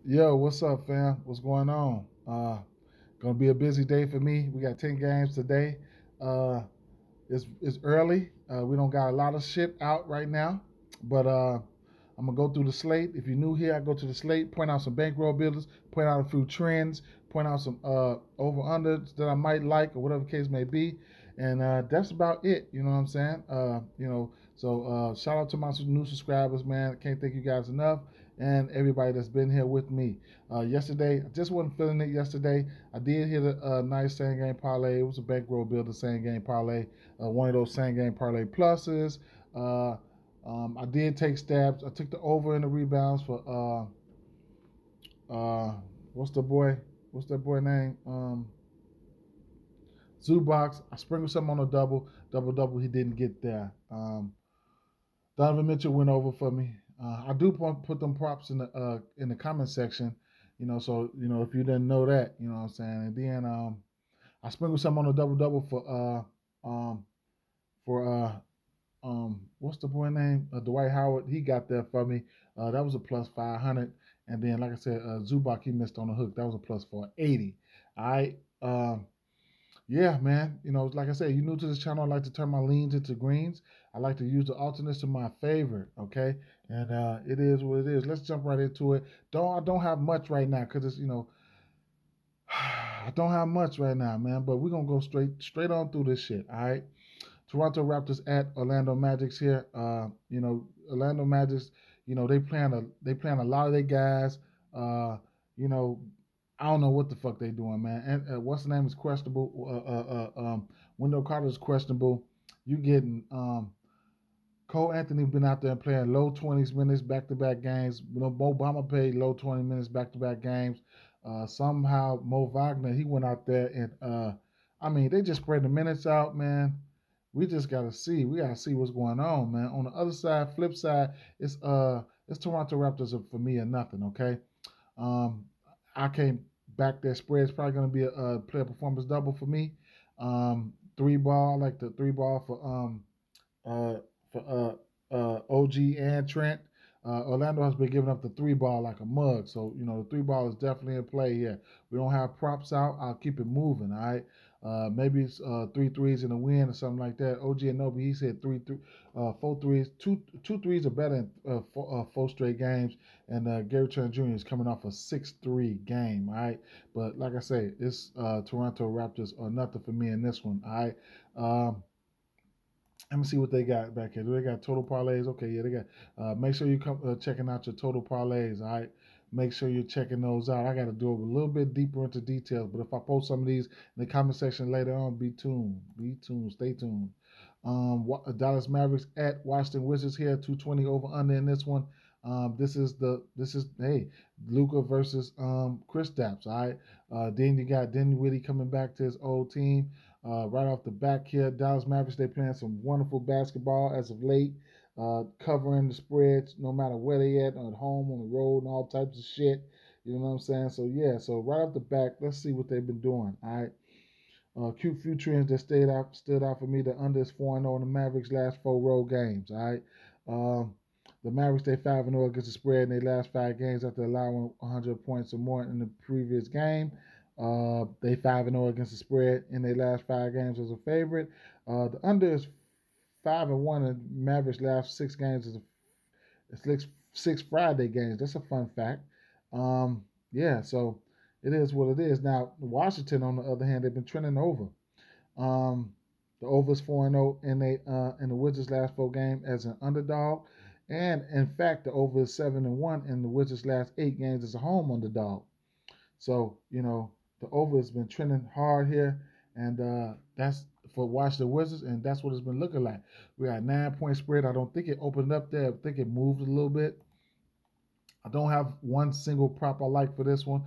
Yo, what's up, fam? What's going on? Gonna be a busy day for me. We got 10 games today. Uh, it's early. We don't got a lot of shit out right now, but I'm gonna go through the slate. If you're new here, I go to the slate, point out some bankroll builders, point out a few trends, point out some over unders that I might like or whatever the case may be, and that's about it. You know what I'm saying? So shout out to my new subscribers, man. I can't thank you guys enough, and everybody that's been here with me. Yesterday, I just wasn't feeling it yesterday. I did hit a nice same game parlay. It was a bankroll builder same game parlay, one of those same game parlay pluses. Uh, I did take stabs. I took the over in the rebounds for what's the boy? What's that boy name? Zubox. I sprinkled some on a double double. He didn't get there. Donovan Mitchell went over for me. I do put them props in the comment section, So if you didn't know that, you know what I'm saying. And then I sprinkled some on a double double for what's the boy name? Dwight Howard. He got there for me. That was a plus 500. And then like I said, Zubac he missed on the hook. That was a plus 480. All right. Yeah, man. Like I said, you're new to this channel. I like to turn my leans into greens. I like to use the alternates to my favor. Okay, and it is what it is. Let's jump right into it. I don't have much right now because it's I don't have much right now, man. But we're gonna go straight on through this shit. All right. Toronto Raptors at Orlando Magic's here. Orlando Magic's. They playing a lot of their guys. You know, I don't know what the fuck they doing, man. And what's the name is questionable. Wendell Carter is questionable. You getting Cole Anthony been out there playing low 20s minutes back to back games. Mo Bama played low 20 minutes back to back games. Somehow Mo Wagner he went out there and I mean they just spread the minutes out, man. We just gotta see. We gotta see what's going on, man. On the other side, flip side, it's Toronto Raptors for me or nothing. Okay, um, I can't back that spread. It's probably going to be a player performance double for me. Three ball, I like the three ball uh, for OG and Trent. Orlando has been giving up the three ball like a mug, so the three ball is definitely in play here. We don't have props out. I'll keep it moving. All right. Maybe it's three threes in a win or something like that. OG and Nobi, he said four threes. Two threes are better in four straight games. And Gary Trent Jr. is coming off a 6-3 game. All right. But like I say, it's Toronto Raptors or nothing for me in this one. All right. Let me see what they got back here. Do they got total parlays? Okay, yeah, they got. Make sure you come checking out your total parlays. All right, make sure you're checking those out. I got to do a little bit deeper into details, but if I post some of these in the comment section later on, be tuned. Be tuned. Stay tuned. Dallas Mavericks at Washington Wizards here, 220 over under in this one. This is hey Luka versus Chris Stapps. All right. Then you got Dinwiddie coming back to his old team. Right off the back here, Dallas Mavericks, they playing some wonderful basketball as of late, covering the spreads no matter where they at home, on the road, and all types of shit. You know what I'm saying? So, yeah, so right off the back, let's see what they've been doing. All right. Cute few trends that stood out for me. The under is 4-0 in the Mavericks' last four road games. All right. The Mavericks, they 5-0 against the spread in their last five games after allowing 100 points or more in the previous game. They 5-0 against the spread in their last five games as a favorite. The under is 5-1 in Mavericks' last six games as six Friday games. That's a fun fact. Yeah, so it is what it is. Now Washington, on the other hand, they've been trending over. Um, the over is 4-0 in the Wizards' last four games as an underdog, and in fact, the over is 7-1 in the Wizards' last eight games as a home underdog. So, the over has been trending hard here, and that's for Washington Wizards, and that's what it's been looking like. We got 9-point spread. I don't think it opened up there. I think it moved a little bit. I don't have one single prop I like for this one,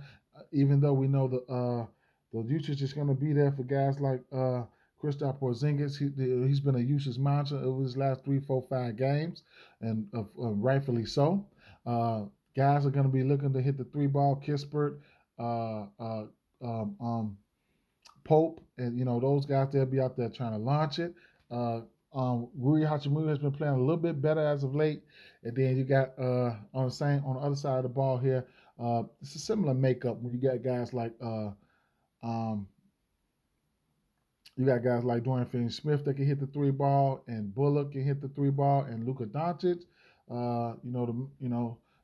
even though we know the usage is going to be there for guys like Kristaps Porzingis. He's been a usage monster over his last 3, 4, 5 games, and rightfully so. Guys are going to be looking to hit the three ball, Kispert, uh, uh, um, Pope, and those guys they'll be out there trying to launch it. Rui Hachimura has been playing a little bit better as of late, and then you got on the other side of the ball here, It's a similar makeup when you got guys like um, Dorian Finney-Smith that can hit the three ball, and Bullock can hit the three ball, and Luka Doncic.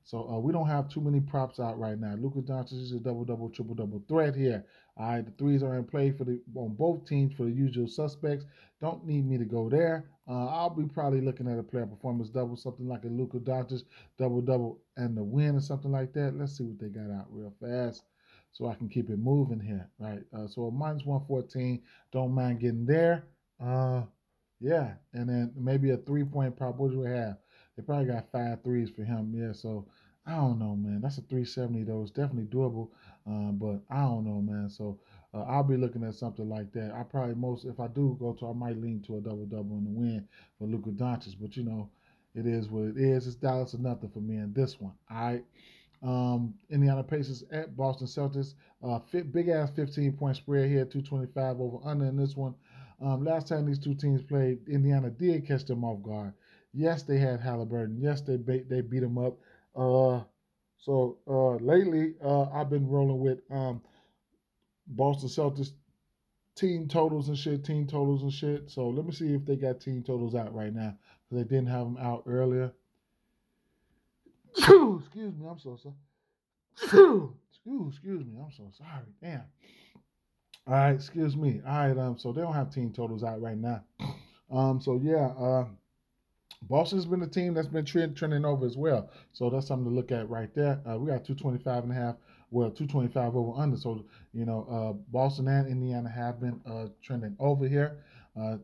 So we don't have too many props out right now. Luka Doncic is a double-double, triple-double threat here. All right, the threes are in play on both teams for the usual suspects. Don't need me to go there. I'll be probably looking at a player performance double, something like a Luka Doncic double-double and the win or something like that. Let's see what they got out real fast so I can keep it moving here, right? So a minus 114, don't mind getting there. Yeah, and then maybe a 3-point prop. What do we have? They probably got 5 threes for him. Yeah, so I don't know, man. That's a 370 though. It's definitely doable, but I don't know, man. So I'll be looking at something like that. I probably if I do go to, I might lean to a double-double in the win for Luka Doncic. But it is what it is. It's Dallas or nothing for me in this one. All right. Indiana Pacers at Boston Celtics. Big ass 15-point spread here, 225 over under in this one. Last time these two teams played, Indiana did catch them off guard. Yes, they had Halliburton. Yes, they beat them up. Lately, I've been rolling with Boston Celtics team totals and shit. So let me see if they got team totals out right now, because they didn't have them out earlier. Excuse me, I'm so sorry. Excuse me, I'm so sorry. Damn. All right, excuse me. All right, so they don't have team totals out right now. Boston's been a team that's been trending over as well. So that's something to look at right there. We got 225 and a half. Well, 225 over under. So, Boston and Indiana have been trending over here.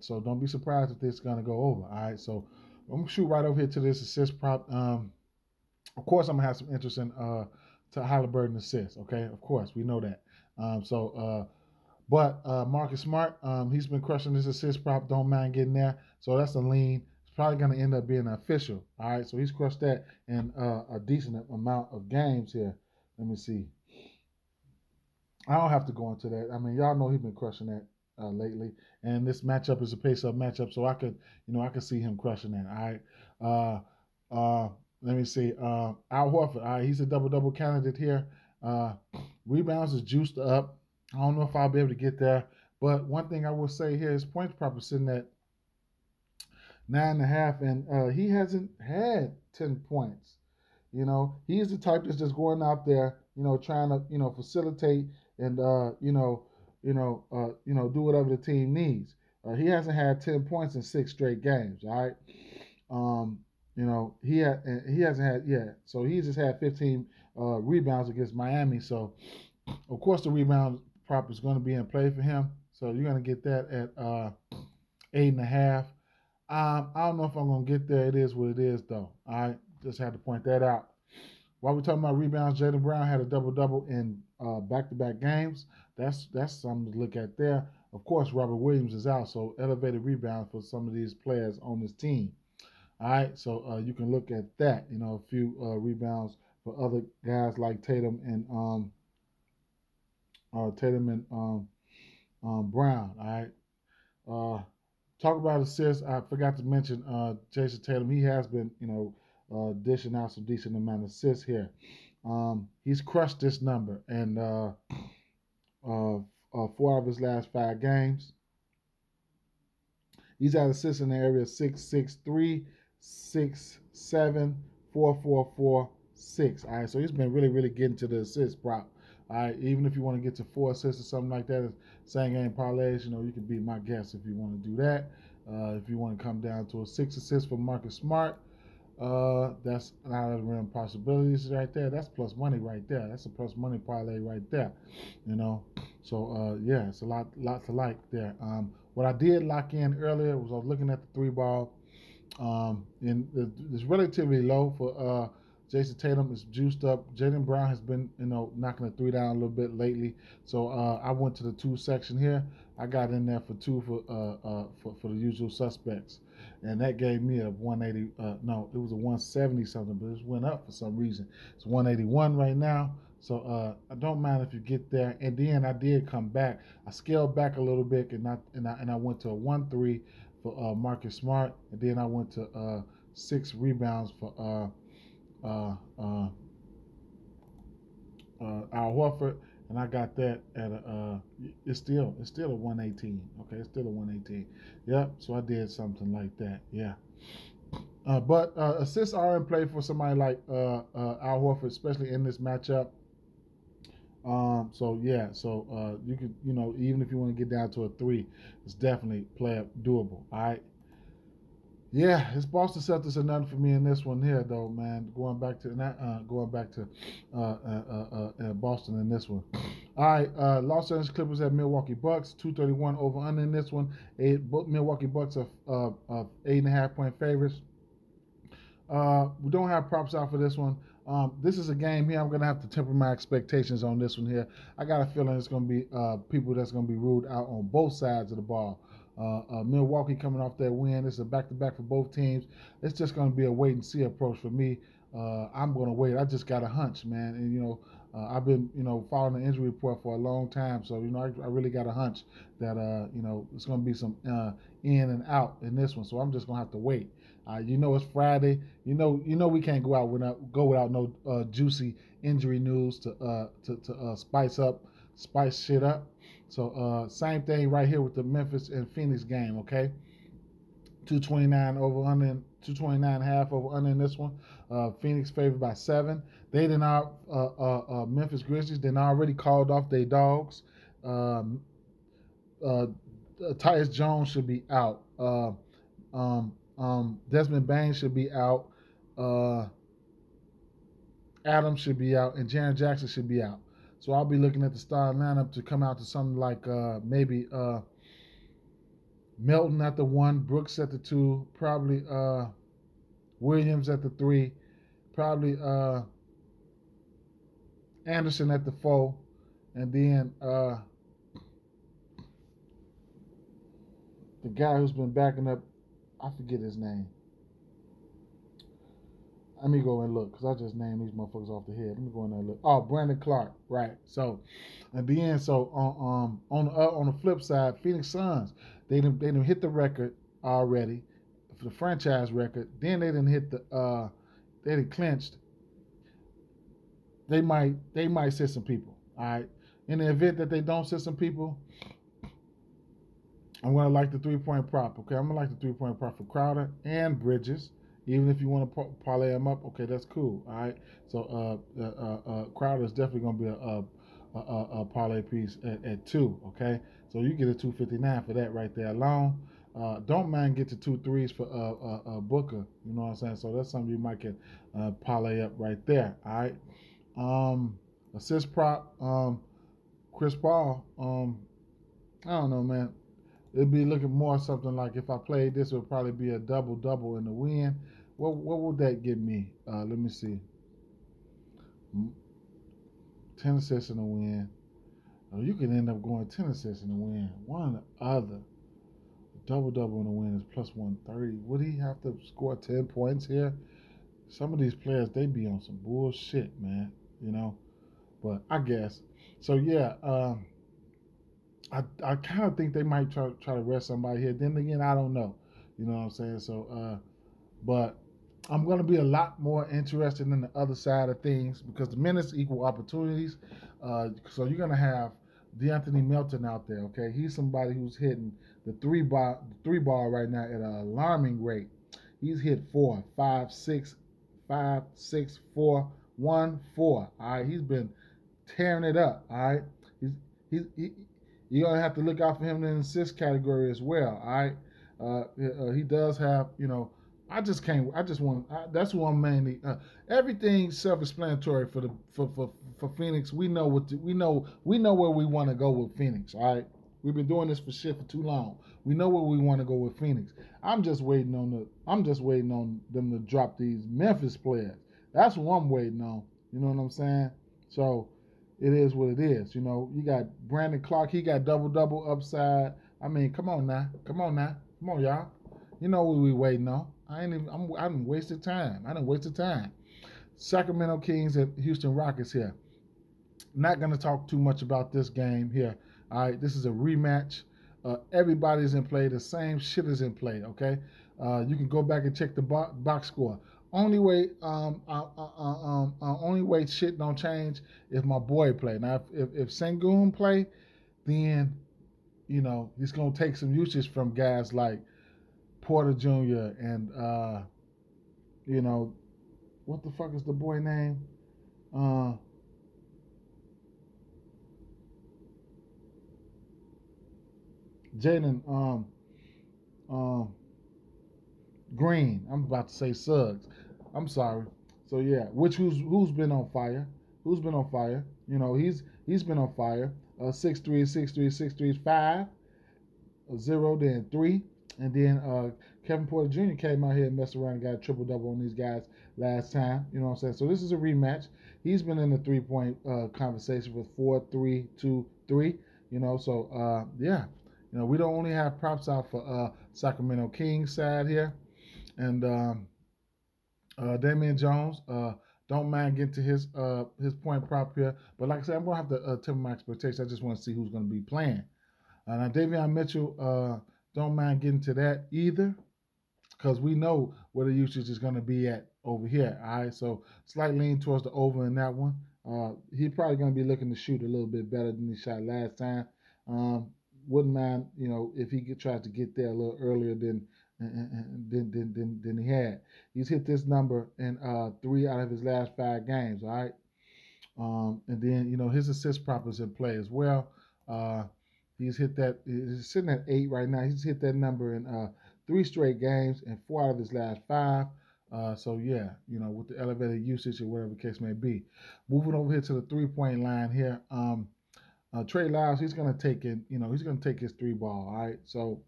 So don't be surprised if this is going to go over. All right, so I'm going to shoot right over here to this assist prop. Of course, I'm going to have some interest in to Halliburton assists. Okay, of course, we know that. But Marcus Smart, he's been crushing this assist prop. Don't mind getting there. So that's a lean. It's probably going to end up being an official. All right, so he's crushed that in a decent amount of games here. Let me see. I don't have to go into that. I mean, y'all know he's been crushing that lately, and this matchup is a pace-up matchup, so I could see him crushing that. All right. Let me see. Al Horford. All right, he's a double-double candidate here. Rebounds is juiced up. I don't know if I'll be able to get there, but one thing I will say here is points prop is sitting at 9.5, and he hasn't had 10 points. He's the type that's just going out there, trying to, facilitate and do whatever the team needs. He hasn't had 10 points in 6 straight games. All right. He hasn't had So he just had 15 rebounds against Miami. So of course the rebound prop is going to be in play for him. So you're going to get that at 8.5. I don't know if I'm going to get there. It is what it is, though. I just had to point that out. While we're talking about rebounds, Jaylen Brown had a double-double in back-to-back games. That's something to look at there. Of course, Robert Williams is out, so elevated rebound for some of these players on this team. All right, so you can look at that. A few rebounds for other guys like Tatum and Brown. All right. Talk about assists. I forgot to mention Jason Tatum. He has been, dishing out some decent amount of assists here. He's crushed this number, and 4 of his last 5 games. He's had assists in the area 6-6-3, 6-7, 4-4-4, 6. All right, so he's been really, really getting to the assist prop. All right, even if you want to get to 4 assists or something like that, same game parlays, you can beat my guess if you want to do that. If you want to come down to a 6 assists for Marcus Smart, that's out of the realm possibilities right there. That's plus money right there. That's a plus money parlay right there. So it's a lot to like there. What I did lock in earlier was I was looking at the 3 ball. And it's relatively low for Jason Tatum. Is juiced up. Jaylen Brown has been knocking the 3 down a little bit lately. So I went to the 2 section here. I got in there for 2 for the usual suspects, and that gave me a 180. No, it was a 170 something, but it went up for some reason. It's 181 right now. So I don't mind if you get there. And then I did come back. I scaled back a little bit, and I went to a 1-3 for Marcus Smart, and then I went to 6 rebounds for Al Horford, and I got that at it's still a 118. Okay, it's still a 118. Yep. So I did something like that. Yeah. But assists are in play for somebody like Al Horford, especially in this matchup. So yeah, so you could, even if you want to get down to a 3, it's definitely doable. All right. Yeah, it's Boston Celtics are nothing for me in this one here, though, man. Going back to Boston in this one. All right, Los Angeles Clippers at Milwaukee Bucks, 231 over under in this one. Milwaukee Bucks are 8.5-point favorites. We don't have props out for this one. This is a game here. I'm going to have to temper my expectations on this one here. I got a feeling it's going to be people that's going to be ruled out on both sides of the ball. Milwaukee coming off that win. It's a back-to-back for both teams. It's just going to be a wait-and-see approach for me. I'm going to wait. I just got a hunch, man. And, I've been, following the injury report for a long time. So, I really got a hunch that, it's going to be some in and out in this one. So I'm just going to have to wait. It's Friday. We can't go without no juicy injury news to spice shit up. So same thing right here with the Memphis and Phoenix game. Okay, 229 over under, 229.5 over under in this one. Phoenix favored by 7. They did not. Memphis Grizzlies then already called off their dogs. Tyus Jones should be out. Desmond Bain should be out. Adams should be out, and Jaren Jackson should be out. So I'll be looking at the starting lineup to come out to something like maybe Melton at the 1, Brooks at the 2, probably Williams at the 3, probably Anderson at the 4, and then the guy who's been backing up, I forget his name. Let me go and look, because I just named these motherfuckers off the head. Let me go in there and look. Oh, Brandon Clark, right. So, at the end, on the flip side, Phoenix Suns, they didn't hit the record already, for the franchise record. Then they didn't hit they didn't clinched. They might sit some people, all right? In the event that they don't sit some people, I'm going to like the 3-point prop, okay? I'm going to like the 3-point prop for Crowder and Bridges. Even if you want to parlay them up, okay, that's cool. All right. So Crowder is definitely going to be a parlay piece at 2. Okay. So you get a 259 for that right there alone. Don't mind get to 2 threes for Booker. You know what I'm saying? So that's something you might get parlay up right there. All right. Assist prop. Chris Paul. I don't know, man. It'd be looking more something like if I played this, it would probably be a double-double in the win. What would that give me? Let me see. 10 assists in the win. You can end up going 10 assists in the win. One or the other. Double-double in the win is plus 130. Would he have to score 10 points here? Some of these players, they be on some bullshit, man. But I guess. So, yeah, I kind of think they might try to rest somebody here. Then again, I don't know. You know what I'm saying? So, but I'm going to be a lot more interested in the other side of things because the minutes equal opportunities. So you're going to have DeAnthony Melton out there, okay? He's somebody who's hitting the three ball right now at an alarming rate. He's hit 4, 5, 6, 5, 6, 4, 1, 4. All right, he's been tearing it up. All right, you're going to have to look out for him in the assist category as well, all right? He does have, that's who I'm mainly, everything's self-explanatory for Phoenix. We know where we want to go with Phoenix, all right? We've been doing this for too long. We know where we want to go with Phoenix. I'm just waiting on them to drop these Memphis players. That's what I'm waiting on. You know what I'm saying? So, it is what it is. You got Brandon Clark. He got double upside. I mean, come on, y'all. You know what we waiting on. I didn't wasted time. Sacramento Kings at Houston Rockets here. Not going to talk too much about this game here. All right, this is a rematch. Everybody's in play. The same shit is in play, okay? You can go back and check the box score. only way shit don't change if my boy play. Now, if Sengun play, then he's gonna take some usage from guys like Porter Jr. and you know, what the fuck is the boy name? Uh, Jaden um, Green. I'm about to say Suggs. I'm sorry. So yeah, who's been on fire? Who's been on fire? He's been on fire. 6'3", 6'3", 6'3", 5, 0, then 3, and then Kevin Porter Jr. came out here and messed around and got a triple double on these guys last time. You know what I'm saying? So this is a rematch. He's been in the 3-point conversation with 4, 3, 2, 3. So yeah. We don't only have props out for Sacramento Kings side here, and Damian Jones. Don't mind getting to his point prop here, but like I said, I'm gonna have to temper my expectations. I just want to see who's gonna be playing. Now Davion Mitchell, don't mind getting to that either, because we know where the usage is gonna be at over here. All right, so slight lean towards the over in that one. He's probably gonna be looking to shoot a little bit better than he shot last time. Wouldn't mind, if he tries to get there a little earlier than he had. He's hit this number in 3 out of his last 5 games. All right, and then his assist prop is in play as well. He's hit that. He's sitting at 8 right now. He's hit that number in 3 straight games and 4 out of his last 5. So yeah, with the elevated usage or whatever the case may be. Moving over here to the 3-point line here. Trey Lyles, he's gonna take it. He's gonna take his 3 ball. All right. So,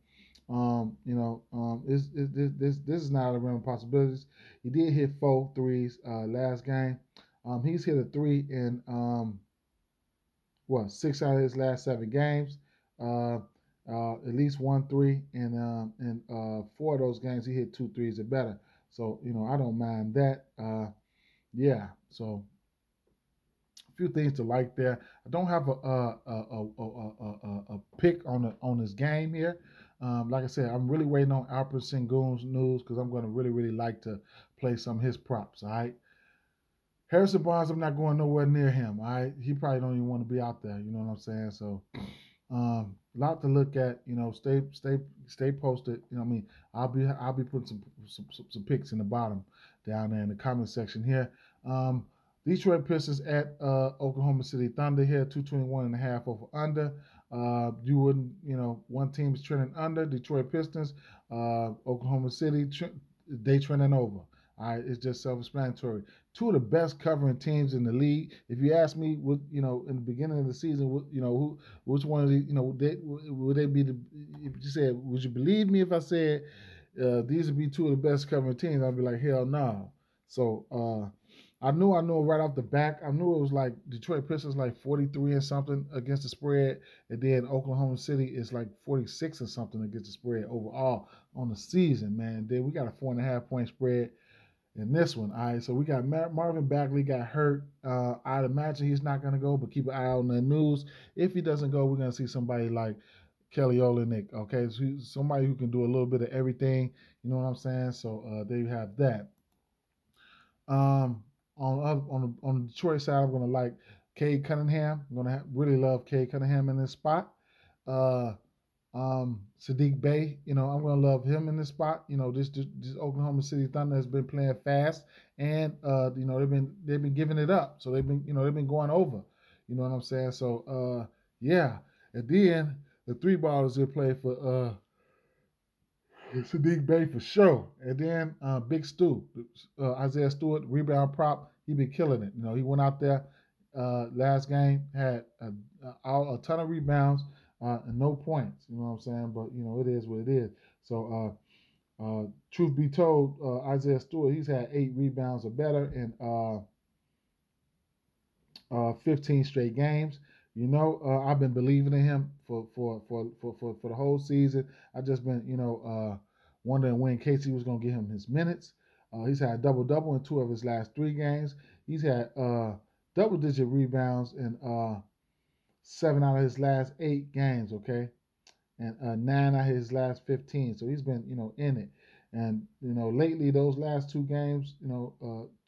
this is not a realm of possibilities. He did hit 4 threes last game. He's hit a 3 in 6 out of his last 7 games. At least 1 3, and 4 of those games he hit 2 threes or better. So I don't mind that. Yeah. So a few things to like there. I don't have a pick on this game here. Like I said, I'm really waiting on Alfred Sengun's news because I'm going to really like to play some of his props. All right. Harrison Barnes, I'm not going nowhere near him. All right. He probably don't even want to be out there. You know what I'm saying? So, a lot to look at. Stay posted. I'll be putting some picks in the bottom down there in the comment section here. Detroit Pistons at Oklahoma City Thunder here, 221.5 over under. You wouldn't, one team is trending under, Detroit Pistons. Oklahoma City, they trending over. All right, it's just self-explanatory. 2 of the best covering teams in the league. If you ask me, in the beginning of the season, which one of the, would they be the? If you said, would you believe me if I said these would be 2 of the best covering teams? I'd be like, hell no. So I knew right off the back. I knew it was like Detroit Pistons like 43 and something against the spread, and then Oklahoma City is like 46 or something against the spread overall on the season, man. Then we got a 4.5 point spread in this one. All right, so we got Marvin Bagley got hurt. I'd imagine he's not going to go, but keep an eye on the news. If he doesn't go, we're going to see somebody like Kelly Olynyk, okay? So somebody who can do a little bit of everything, you know what I'm saying? So there you have that. On the Detroit side, I'm going to like Cade Cunningham. I'm going to really love Cade Cunningham in this spot. Sadiq Bey, I'm going to love him in this spot. This Oklahoma City Thunder has been playing fast, and they've been giving it up. So they've been going over. You know what I'm saying? So yeah. At the end, the 3 ballers will play for Sadiq Bey for sure. And then Big Stu, Isaiah Stewart, rebound prop, he been killing it. He went out there last game, had a ton of rebounds and no points. You know what I'm saying? But it is what it is. So truth be told, Isaiah Stewart, he's had 8 rebounds or better in 15 straight games. I've been believing in him for the whole season. I've just been, wondering when Casey was going to give him his minutes. He's had a double-double in 2 of his last 3 games. He's had double-digit rebounds in 7 out of his last 8 games, okay? And 9 out of his last 15. So he's been, in it. And lately those last two games,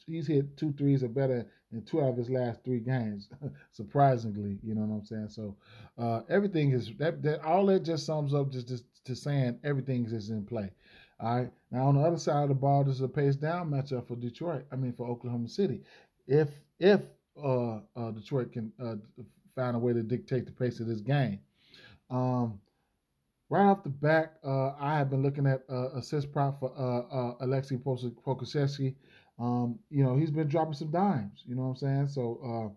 he's hit 2 threes or better in 2 out of his last 3 games. Surprisingly, you know what I'm saying. So everything is that all that just sums up just to saying everything is in play. All right. Now on the other side of the ball, this is a pace down matchup for Detroit. I mean for Oklahoma City. If Detroit can find a way to dictate the pace of this game. Right off the back, I have been looking at assist prop for Alexei Pokusevski. He's been dropping some dimes. You know what I'm saying? So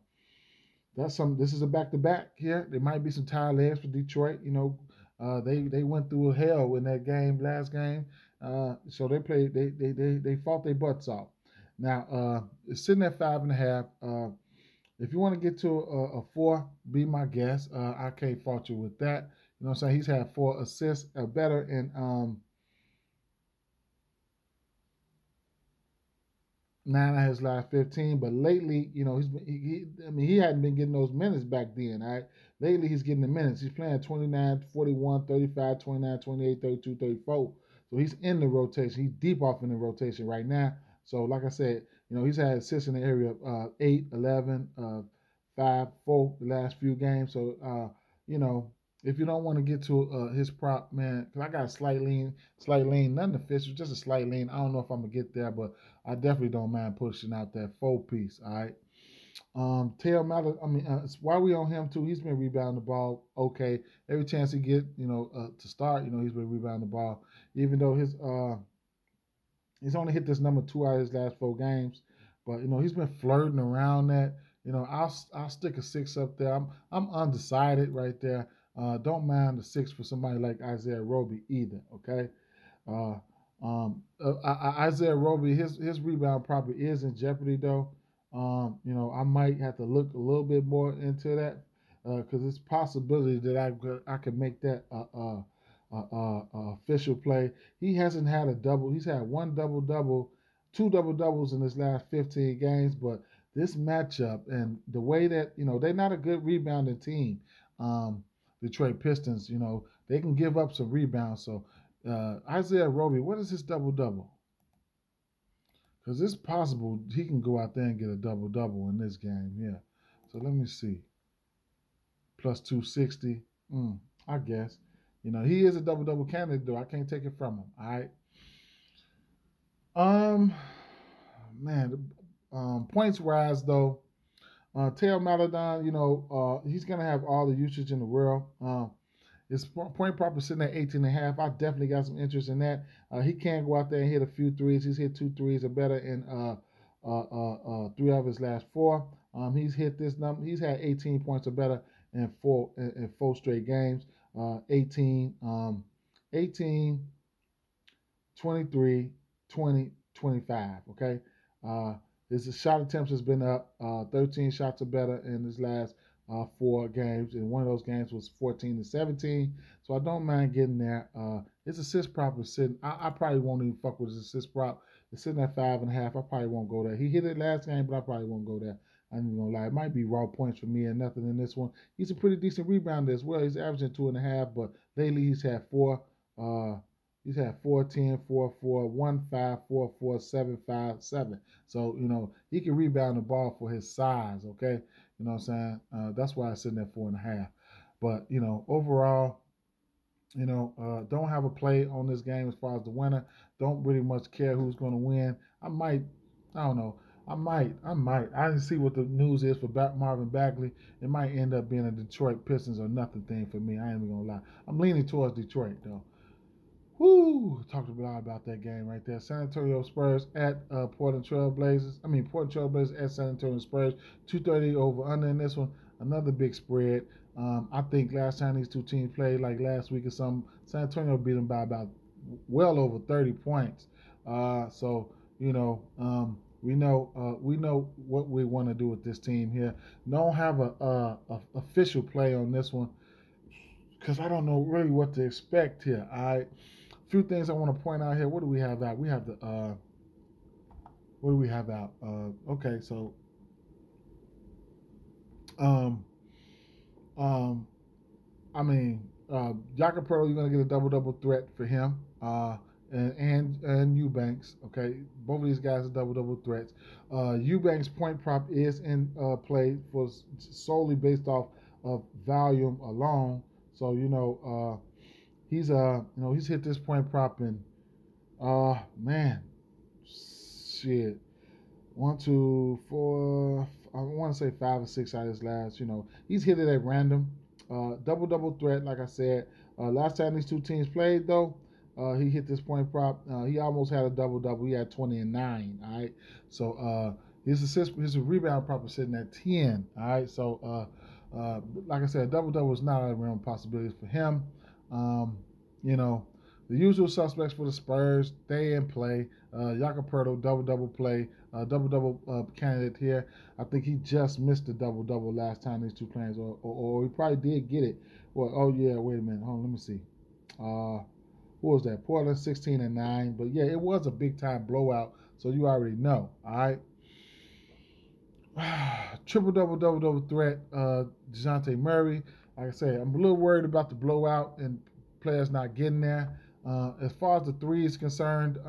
this is a back to back here. There might be some tired legs for Detroit. They went through hell in that last game. So they played. They fought their butts off. Now it's sitting at 5.5. If you want to get to a 4, be my guest. I can't fault you with that. You know what I'm saying? He's had 4 assists or better in 9 of his last 15. But lately, he hadn't been getting those minutes back then. All right. Lately, he's getting the minutes. He's playing 29, 41, 35, 29, 28, 32, 34. So he's in the rotation. He's deep off in the rotation right now. So like I said, he's had assists in the area of 8, 11, 5, 4 the last few games. So if you don't want to get to his prop, man, because I got a slight lean, nothing official, just a slight lean. I don't know if I'm going to get there, but I definitely don't mind pushing out that 4-piece, all right? Tail Matter, while we on him too, he's been rebounding the ball okay. Every chance he get, to start, he's been rebounding the ball. Even though he's only hit this number 2 out of his last 4 games, but he's been flirting around that. I'll stick a 6 up there. I'm undecided right there. Don't mind the 6 for somebody like Isaiah Roby either. Okay. Isaiah Roby, his rebound probably is in jeopardy though. I might have to look a little bit more into that because it's a possibility that I could make that official play. He hasn't had a double. He's had 1 double-double, 2 double-doubles in his last 15 games, but this matchup and the way that, they're not a good rebounding team. Detroit Pistons, they can give up some rebounds. So Isaiah Roby, what is his double-double? Because it's possible he can go out there and get a double-double in this game. Yeah. So let me see. Plus 260. I guess. He is a double-double candidate, though. I can't take it from him. All right. Points-wise, though, Teo Maladon, he's going to have all the usage in the world. His point prop is sitting at 18.5. I definitely got some interest in that. He can go out there and hit a few threes. He's hit 2 threes or better in 3 of his last 4. He's hit this number. He's had 18 points or better in 4 straight games. 18, 23, 20, 25. Okay. His shot attempts has been up 13 shots or better in his last 4 games, and one of those games was 14-17. So I don't mind getting there. His assist prop is sitting. I probably won't even fuck with his assist prop. It's sitting at 5.5. I probably won't go there. He hit it last game, but I probably won't go there. I'm not gonna lie. It might be raw points for me and nothing in this one. He's a pretty decent rebounder as well. He's averaging 2.5, but lately he's had 4. He's had 4, 10, 4, 4, 1, 5, 4, 4, 7, 5, 7. So, he can rebound the ball for his size, okay? You know what I'm saying? That's why it's sitting at 4.5. But, overall, don't have a play on this game as far as the winner. Don't really much care who's going to win. I don't know. I might. I didn't see what the news is for Marvin Bagley. It might end up being a Detroit Pistons or nothing thing for me. I ain't even going to lie. I'm leaning towards Detroit, though. Woo! Talked a lot about that game right there. San Antonio Spurs at Portland Trail Blazers. Portland Trail Blazers at San Antonio Spurs. 230 over under in this one. Another big spread. I think last time these two teams played, like last week or something, San Antonio beat them by about well over 30 points. We know what we want to do with this team here. Don't have a official play on this one because I don't know really what to expect here. All right. Few things I want to point out here. What do we have out? We have the what do we have out? Okay, so Jakob Pearl, you're gonna get a double threat for him. and Eubanks. Okay, both of these guys are double threats. Eubanks' point prop is in play for solely based off of volume alone. So he's hit this point prop in man, shit, 1, 2, 4. I want to say 5 or 6 out of his last. He's hit it at random. Double threat, like I said. Last time these two teams played, though, he hit this point prop. He almost had a double. He had 20 and 9. All right, so his rebound prop is sitting at 10. All right, so like I said, double is not a real possibility for him. You know, the usual suspects for the Spurs, they in play. Jakob double play, double candidate here. I think he just missed the double last time these two players, or he probably did get it. Well, oh yeah, wait a minute, hold on, let me see. What was that? Portland 16 and 9, but yeah, it was a big time blowout, so you already know. All right. Triple double threat. DeJounte Murray. Like I say, I'm a little worried about the blowout and players not getting there. As far as the three is concerned,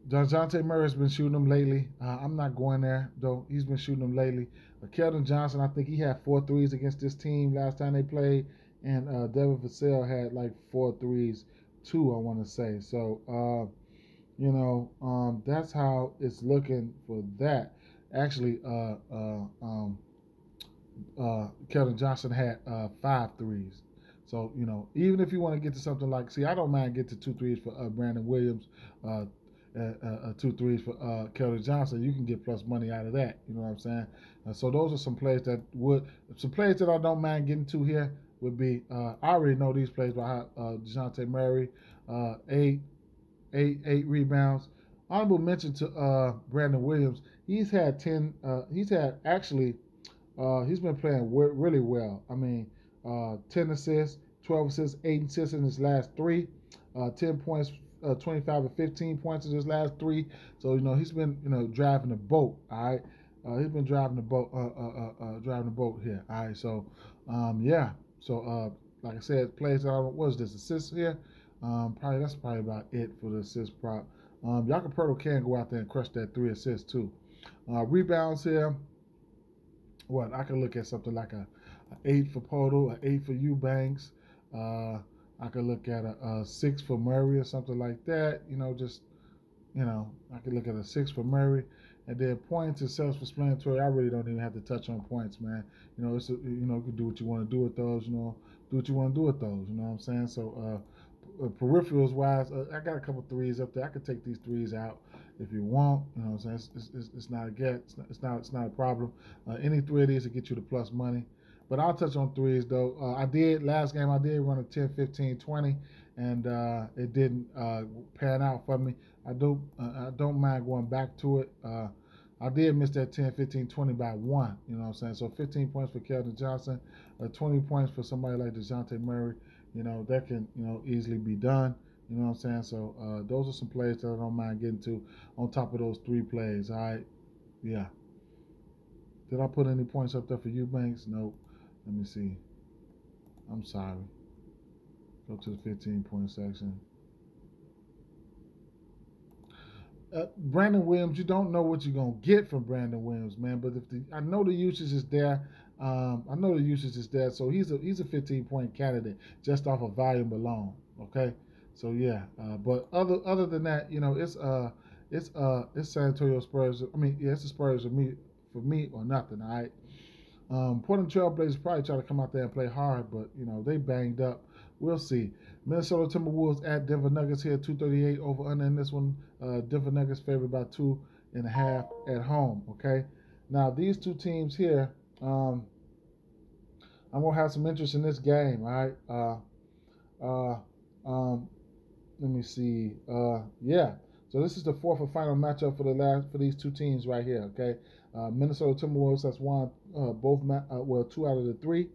DeJounte Murray has been shooting them lately. I'm not going there, though. He's been shooting them lately. Keldon Johnson, I think he had 4 threes against this team last time they played. And Devin Vassell had like 4 threes, too, I want to say. So, that's how it's looking for that. Actually, Keldon Johnson had 5 threes. So, even if you want to get to something like, I don't mind getting to 2 threes for Brandon Williams, 2 threes for Keldon Johnson. You can get plus money out of that. You know what I'm saying? So those are some plays that I don't mind getting to here would be, I already know these plays by DeJounte Murray, 8 rebounds. Honorable mention to Brandon Williams. He's had 10. He's been playing really well. I mean, 10 assists, 12 assists, 8 assists in his last 3, 10 points, 25 or 15 points in his last 3. So he's been driving the boat. All right, he's been driving the boat here. All right, so yeah. So like I said, plays. What is this assists here? That's probably about it for the assist prop. Jakob can go out there and crush that 3 assists too. Rebounds here. What I can look at something like a 8 for Poto, an 8 for Eubanks. I could look at a 6 for Murray or something like that. I could look at a 6 for Murray. And then points is self-explanatory. I really don't even have to touch on points, man. You can do what you want to do with those. Do what you want to do with those. You know what I'm saying? So, peripherals wise, I got a couple threes up there. I could take these threes out if you want. You know what I'm saying? It's not a get. It's not a problem. Any 3 of these will get you the plus money. But I'll touch on threes though. Last game I did run a 10, 15, 20, and it didn't pan out for me. I don't mind going back to it. I did miss that 10, 15, 20 by 1. You know what I'm saying? So 15 points for Keldon Johnson, 20 points for somebody like DeJounte Murray. That can easily be done. You know what I'm saying? So those are some plays that I don't mind getting to on top of those 3 plays. All right, yeah. Did I put any points up there for Eubanks? Nope. Let me see. I'm sorry. Go to the 15-point section. Brandon Williams, you don't know what you're gonna get from Brandon Williams, man. But I know the usage is there. So he's a 15-point candidate just off of volume alone. Okay, so yeah. But other than that, it's San Antonio Spurs. I mean, yeah, it's the Spurs for me or nothing. All right. Portland Trail Blazers probably try to come out there and play hard, but they banged up. We'll see. Minnesota Timberwolves at Denver Nuggets here, 238 over under in this one. Denver Nuggets favored by 2.5 at home. Okay. Now these two teams here, I'm gonna have some interest in this game. All right. Let me see. Yeah. So this is the 4th and final matchup for these two teams right here. Okay. Minnesota Timberwolves has won 2 out of the 3.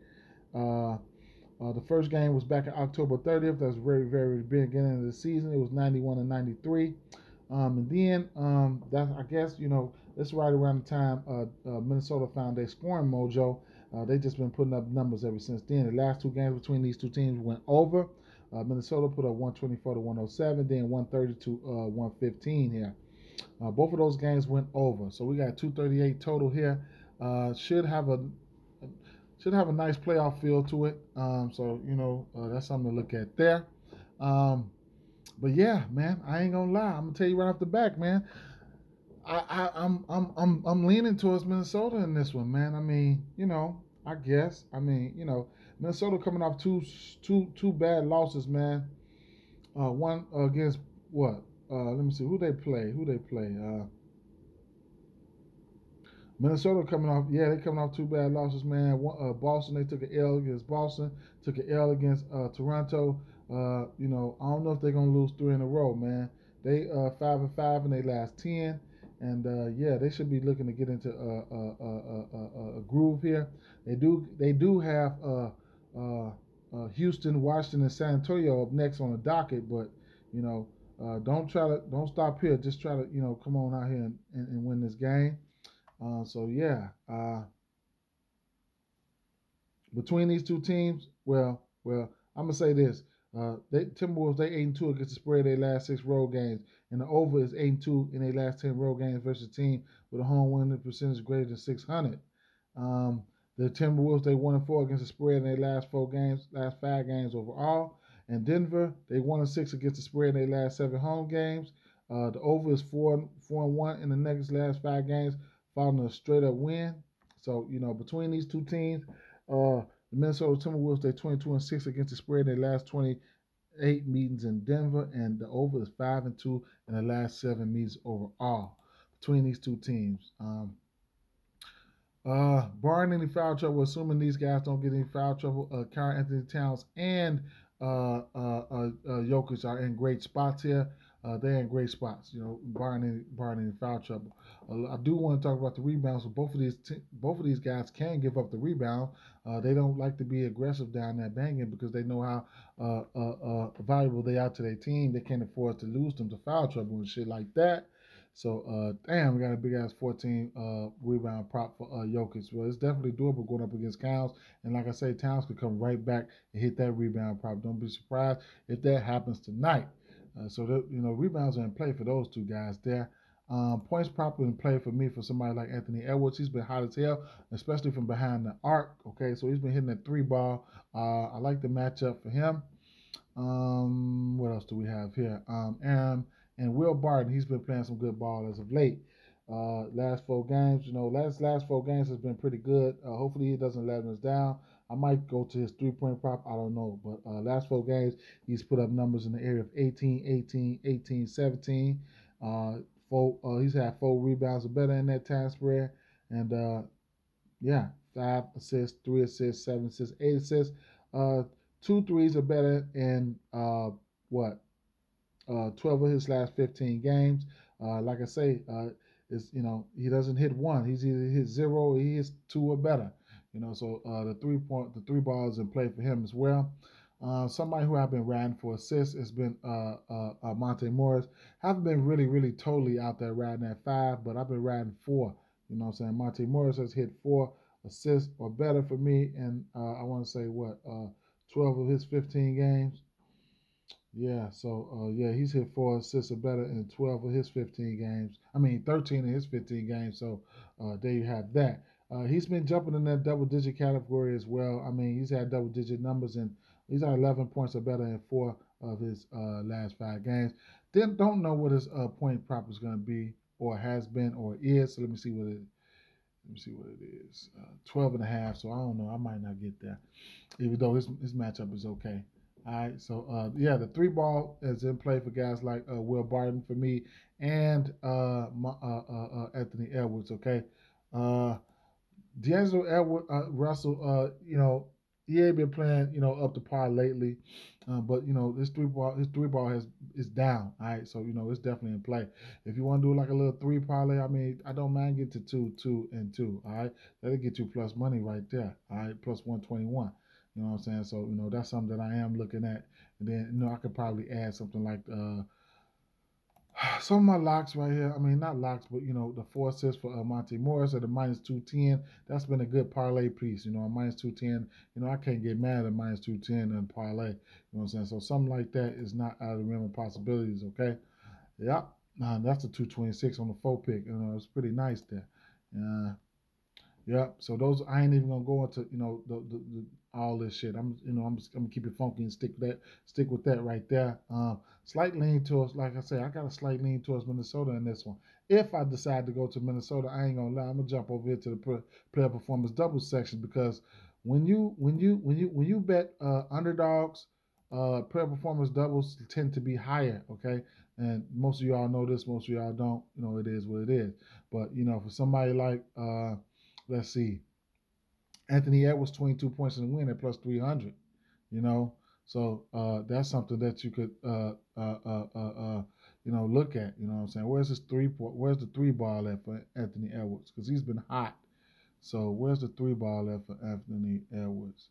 The first game was back on October 30th. That was very, very beginning of the season. It was 91 and 93. And then I guess it's right around the time Minnesota found their scoring mojo. They just been putting up numbers ever since then. The last 2 games between these two teams went over. Minnesota put up 124 to 107, then 130 to 115 here. Both of those games went over, so we got 238 total here. Should have a nice playoff feel to it. So that's something to look at there. But yeah, man, I ain't gonna lie. I'm gonna tell you right off the back, man. I'm leaning towards Minnesota in this one, man. I mean, I guess. I mean, Minnesota coming off two bad losses, man. One against what? Let me see who they play. Minnesota coming off, they coming off two bad losses, man. Boston, they took an L against Boston, took an L against Toronto. I don't know if they're gonna lose three in a row, man. They 5-5 in their last 10, and they should be looking to get into a groove here. They do have Houston, Washington, and San Antonio up next on the docket, but don't stop here. Just try to come on out here and win this game. Between these two teams, well, I'm gonna say this: Timberwolves, they 8-2 against the spread their last 6 road games, and the over is 8-2 in their last 10 road games versus a team with a home winning percentage greater than 600. The Timberwolves, they 1-4 against the spread in their last 5 games overall. And Denver, they 1-6 against the spread in their last 7 home games. The over is 4-1 in the next last 5 games, following a straight up win. So, between these two teams, the Minnesota Timberwolves, they 22-6 against the spread in their last 28 meetings in Denver, and the over is 5-2 in the last 7 meetings overall between these two teams. Barring any foul trouble, assuming these guys don't get any foul trouble, Karl Anthony Towns and Jokic are in great spots here. They're in great spots, barring any foul trouble. I do want to talk about the rebounds. So both of these guys can give up the rebound. They don't like to be aggressive down there banging because they know how valuable they are to their team. They can't afford to lose them to foul trouble and shit like that. So, damn, we got a big-ass 14 rebound prop for Jokic. Well, it's definitely doable going up against Towns. And like I say, Towns could come right back and hit that rebound prop. Don't be surprised if that happens tonight. Rebounds are in play for those two guys there. Points prop in play for me for somebody like Anthony Edwards. He's been hot as hell, especially from behind the arc. Okay, so he's been hitting that 3 ball. I like the matchup for him. What else do we have here? And Will Barton, he's been playing some good ball as of late. Last 4 games, last 4 games has been pretty good. Hopefully he doesn't let us down. I might go to his 3-point prop. I don't know. But last 4 games, he's put up numbers in the area of 18, 18, 18, 17. He's had 4 rebounds or better in that time spread. And 5 assists, 3 assists, 7 assists, 8 assists. 2 threes or better in 12 of his last 15 games. Like I say, he doesn't hit 1. He's either hit 0 or he hits 2 or better. So the 3 balls in play for him as well. Somebody who I've been riding for assists has been Monty Morris. Haven't been really, really totally out there riding at 5, but I've been riding 4. Monty Morris has hit 4 assists or better for me, and I want to say 12 of his 15 games. Yeah, so he's hit 4 assists or better in 12 of his 15 games. 13 of his 15 games. So there you have that. He's been jumping in that double-digit category as well. He's had double-digit numbers, and he's had 11 points or better in 4 of his last 5 games. Don't know what his point prop is going to be, or has been, or is. So let me see what it is. 12.5. So I don't know. I might not get there, even though his matchup is okay. All right, so the 3 ball is in play for guys like Will Barton for me and Anthony Edwards. Okay, D'Angelo Russell, he ain't been playing, up to par lately, but his three ball is down. All right, so it's definitely in play. If you want to do like a little 3 parlay, I don't mind getting to 2 and 2. All right, that'll get you plus money right there. All right, plus 121. You know what I'm saying? So, that's something that I am looking at. And then, I could probably add something like Some of my locks right here. I mean, not locks, but the 4 assists for Monty Morris at a -210. That's been a good parlay piece. A -210. I can't get mad at -210 and parlay. You know what I'm saying? So something like that is not out of the realm of possibilities. Okay. Yep. That's a 226 on the 4 pick. It's pretty nice there. Uh, Yep. So those I ain't even gonna go into all this shit. I'm gonna keep it funky and stick with that right there. Slight lean towards, like I said, I got a slight lean towards Minnesota in this one. If I decide to go to Minnesota, I ain't gonna lie. I'm gonna jump over here to the player performance double section because when you bet underdogs, player performance doubles tend to be higher. Okay, and most of y'all know this. Most of y'all don't. It is what it is. But for somebody like let's see, Anthony Edwards, 22 points in the win at plus 300. So that's something that you could look at. You know what I'm saying? Where's the three ball at for Anthony Edwards? Because he's been hot. So where's the three ball at for Anthony Edwards?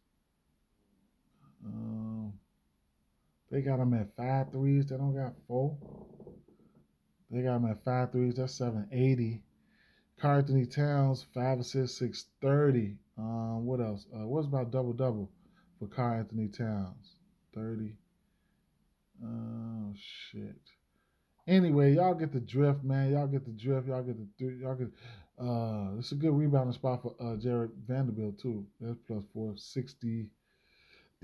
They got him at 5 threes. They don't got 4. They got him at 5 threes. That's 780. Karl Anthony Towns, 5 assists, 630. What else? What's about double for Karl Anthony Towns? 30. Oh shit. Anyway, y'all get the drift, man. Y'all get the drift. It's a good rebounding spot for Jared Vanderbilt too. That's plus 460.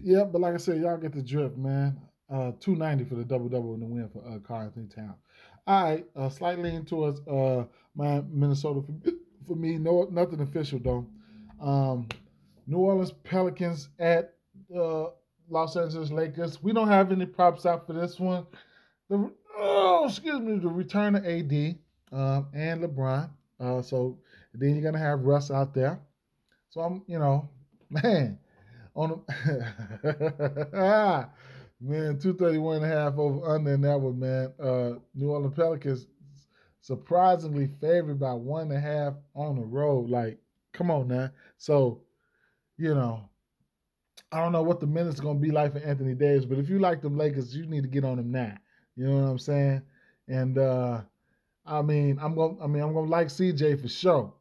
Yeah, but like I said, y'all get the drift, man. 290 for the double in the win for Karl Anthony Towns. All right, slightly lean towards my Minnesota for me. No, nothing official though. New Orleans Pelicans at Los Angeles Lakers. We don't have any props out for this one. The return of AD and LeBron. So then you're gonna have Russ out there. So I'm, man, on the man, 231.5 over under in that one, man. New Orleans Pelicans surprisingly favored by 1.5 on the road. Like, come on now. So, I don't know what the minutes are gonna be like for Anthony Davis, but if you like them Lakers, you need to get on them now. You know what I'm saying? And I'm gonna like CJ for sure.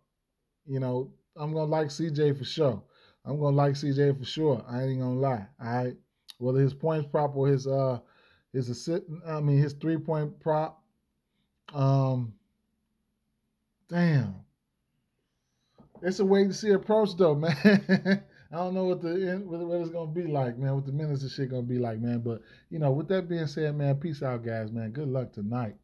I'm gonna like CJ for sure. I'm gonna like CJ for sure. I ain't gonna lie. All right. Whether his points prop or his 3-point prop. Damn. It's a wait to see approach though, man. I don't know what it's gonna be like, man. What the minutes and shit gonna be like, man. But with that being said, man, peace out, guys, man. Good luck tonight.